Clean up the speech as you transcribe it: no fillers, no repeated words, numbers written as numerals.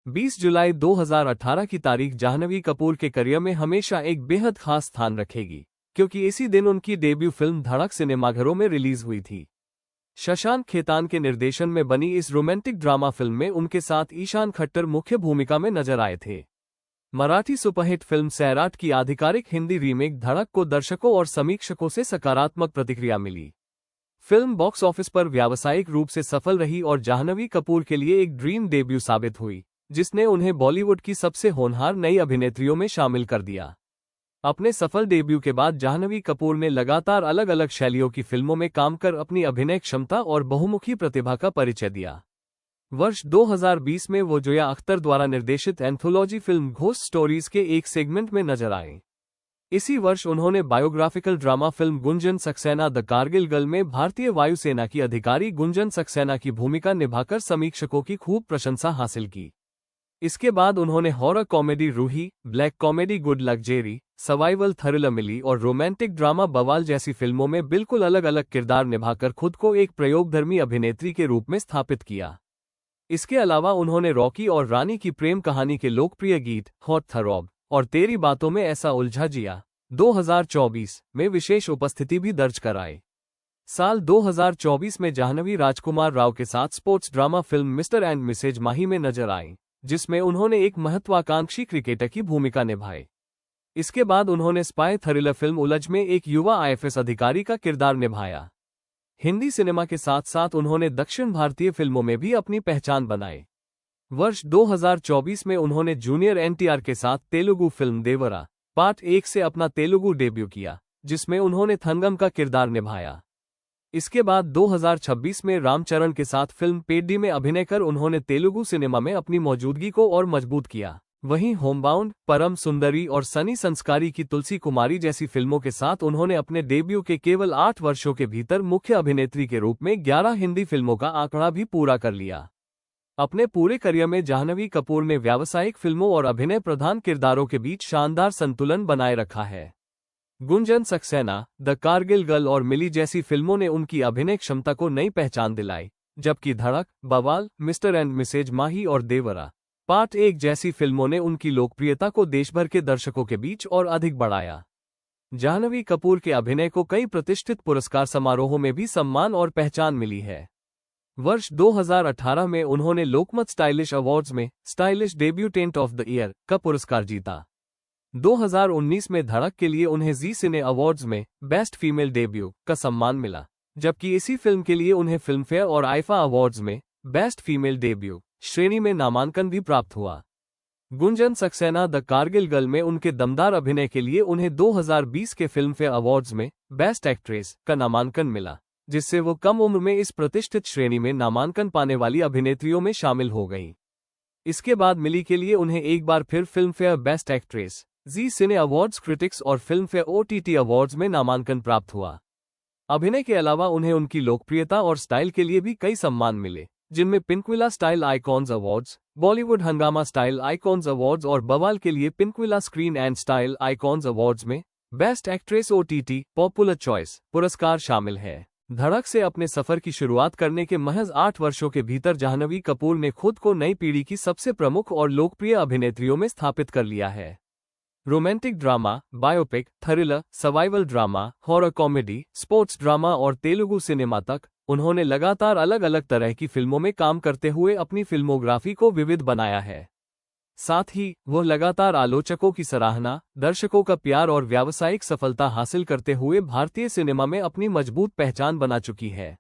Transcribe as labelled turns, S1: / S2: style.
S1: 20 जुलाई 2018 की तारीख जाह्नवी कपूर के करियर में हमेशा एक बेहद खास स्थान रखेगी, क्योंकि इसी दिन उनकी डेब्यू फिल्म धड़क सिनेमाघरों में रिलीज हुई थी। शशांक खेतान के निर्देशन में बनी इस रोमांटिक ड्रामा फिल्म में उनके साथ ईशान खट्टर मुख्य भूमिका में नजर आए थे। मराठी सुपरहिट फिल्म सैराट की आधिकारिक हिंदी रीमेक धड़क को दर्शकों और समीक्षकों से सकारात्मक प्रतिक्रिया मिली। फिल्म बॉक्स ऑफिस पर व्यावसायिक रूप से सफल रही और जाह्नवी कपूर के लिए एक ड्रीम डेब्यू साबित हुई, जिसने उन्हें बॉलीवुड की सबसे होनहार नई अभिनेत्रियों में शामिल कर दिया। अपने सफल डेब्यू के बाद जाह्नवी कपूर ने लगातार अलग अलग शैलियों की फिल्मों में काम कर अपनी अभिनय क्षमता और बहुमुखी प्रतिभा का परिचय दिया। वर्ष 2020 में वो जोया अख्तर द्वारा निर्देशित एंथोलॉजी फिल्म घोस्ट स्टोरीज के एक सेगमेंट में नजर आए। इसी वर्ष उन्होंने biographical drama film Gunjan Saxena the Kargil girl में भारतीय वायुसेना की अधिकारी गुंजन सक्सेना की भूमिका निभाकर समीक्षकों की खूब प्रशंसा हासिल की। इसके बाद उन्होंने horror comedy Roohi, black comedy good luck Jerry, survival thriller Mili और रोमांटिक ड्रामा बवाल जैसी फिल्मों में बिल्कुल अलग अलग किरदार निभाकर खुद को एक प्रयोगधर्मी अभिनेत्री के रूप में स्थापित किया। इसके अलावा उन्होंने रॉकी और रानी की प्रेम कहानी के लोकप्रिय गीत हॉट थरॉब और तेरी बातों में ऐसा उलझा जिया 2024 में विशेष उपस्थिति भी दर्ज कराए। साल 2024 में जाह्नवी राजकुमार राव के साथ sports drama film Mr and Mrs Mahi में नजर आईं, जिसमें उन्होंने एक महत्वाकांक्षी क्रिकेटर की भूमिका निभाई। इसके बाद उन्होंने स्पाई थ्रिलर फिल्म उलझ में एक युवा आईएफएस अधिकारी का किरदार निभाया। हिंदी सिनेमा के साथ साथ उन्होंने दक्षिण भारतीय फिल्मों में भी अपनी पहचान बनाई। वर्ष 2024 में उन्होंने जूनियर एनटीआर के साथ तेलुगु फिल्म देवरा पार्ट 1 से अपना तेलुगु डेब्यू किया, जिसमें उन्होंने थंगम का किरदार निभाया। इसके बाद 2026 में रामचरण के साथ फिल्म पेड्डी में अभिनय कर उन्होंने तेलुगु सिनेमा में अपनी मौजूदगी को और मजबूत किया। वहीं होमबाउंड, परम सुंदरी और सनी संस्कारी की तुलसी कुमारी जैसी फिल्मों के साथ उन्होंने अपने डेब्यू के केवल 8 वर्षों के भीतर मुख्य अभिनेत्री के रूप में 11 हिंदी फिल्मों का आंकड़ा भी पूरा कर लिया। अपने पूरे करियर में जाह्नवी कपूर ने व्यावसायिक फिल्मों और अभिनय प्रधान किरदारों के बीच शानदार संतुलन बनाए रखा है। गुंजन सक्सेना, द कारगिल गर्ल और मिली जैसी फिल्मों ने उनकी अभिनय क्षमता को नई पहचान दिलाई, जबकि धड़क, बवाल, मिस्टर एंड मिसेज माही और देवरा पार्ट 1 जैसी फिल्मों ने उनकी लोकप्रियता को देशभर के दर्शकों के बीच और अधिक बढ़ाया। जाह्नवी कपूर के अभिनय को कई प्रतिष्ठित पुरस्कार समारोहों में भी सम्मान और पहचान मिली है। वर्ष 2018 में उन्होंने लोकमत स्टाइलिश अवार्ड्स में stylish debutante of the year का पुरस्कार जीता। 2019 में धड़क के लिए उन्हें जी सिने अवार्ड्स में बेस्ट फीमेल डेब्यू का सम्मान मिला, जबकि इसी फिल्म के लिए उन्हें फिल्मफेयर और आईफा अवार्ड्स में बेस्ट फीमेल डेब्यू श्रेणी में नामांकन भी प्राप्त हुआ। गुंजन सक्सेना द कारगिल गर्ल में उनके दमदार अभिनय के लिए उन्हें 2020 के फिल्मफेयर अवार्ड्स में बेस्ट एक्ट्रेस का नामांकन मिला, जिससे वो कम उम्र में इस प्रतिष्ठित श्रेणी में नामांकन पाने वाली अभिनेत्रियों में शामिल हो गईं। इसके बाद मिली के लिए उन्हें एक बार फिर फिल्मफेयर बेस्ट एक्ट्रेस, जी सिने अवार्ड्स क्रिटिक्स और फिल्मफेयर ओटीटी अवार्ड्स में नामांकन प्राप्त हुआ। अभिनय के अलावा उन्हें उनकी लोकप्रियता और स्टाइल के लिए भी कई सम्मान मिले, जिनमें Pinkvilla style icons awards, Bollywood Hungama style icons awards और बवाल के लिए Pinkvilla screen and style icons awards में best actress OTT popular choice पुरस्कार शामिल है। धड़क से अपने सफर की शुरुआत करने के महज 8 वर्षों के भीतर जाह्नवी कपूर ने खुद को नई पीढ़ी की सबसे प्रमुख और लोकप्रिय अभिनेत्रियों में स्थापित कर लिया है। Romantic drama, biopic, thriller, survival drama, horror comedy, sports drama और तेलुगु सिनेमा तक उन्होंने लगातार अलग अलग तरह की फिल्मों में काम करते हुए अपनी फिल्मोग्राफी को विविध बनाया है। साथ ही वह लगातार आलोचकों की सराहना, दर्शकों का प्यार और व्यावसायिक सफलता हासिल करते हुए भारतीय सिनेमा में अपनी मजबूत पहचान बना चुकी है।